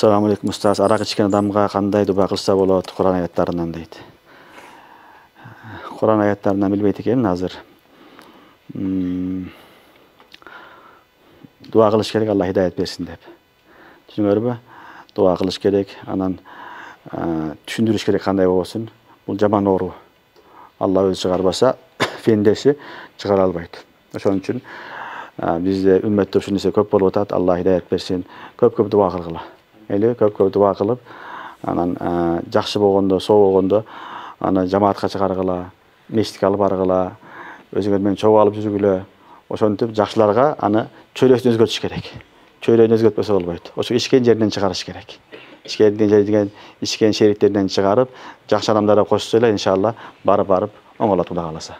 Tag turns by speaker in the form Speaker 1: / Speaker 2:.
Speaker 1: Assalamu alaikum ustaz. Арак ичкен адамга кандай дуба кылса болот Куран аяттарынан дейт. Куран аяттарынан билбейт экенмин азыр. Дуа кылыш керек, Алла хидаят берсин деп. Түшүнүңөрбү? Дуа кылыш керек, анан түшүндүрүш керек кандай болсун. Бул жаман оору. Алла өзү чыгарбаса, пендеси чыгара албайт. Ошон үчүн бизде үммөттө ушул нерсе көп болуп атат. Алла хидаят берсин. Көп дуа кылгыла. Көп дуа кылып, анан жакшы болгондо, соо болгондо, аны жамаатка чыгаргыла, мечитке алып баргыла, өзүңөр менен чогуу алып жүргүлө. Ошентип жакшыларга аны чөйрөсүн өзгөртүш керек. Чөйрөөнү өзгөртпөсө болбойт. Ошо ичкен жеринен чыгарыш керек. Ичкен шериктеринен чыгарып, жакшы адамдарга кошсо эле иншалла барып оңолот Кудай кааласа.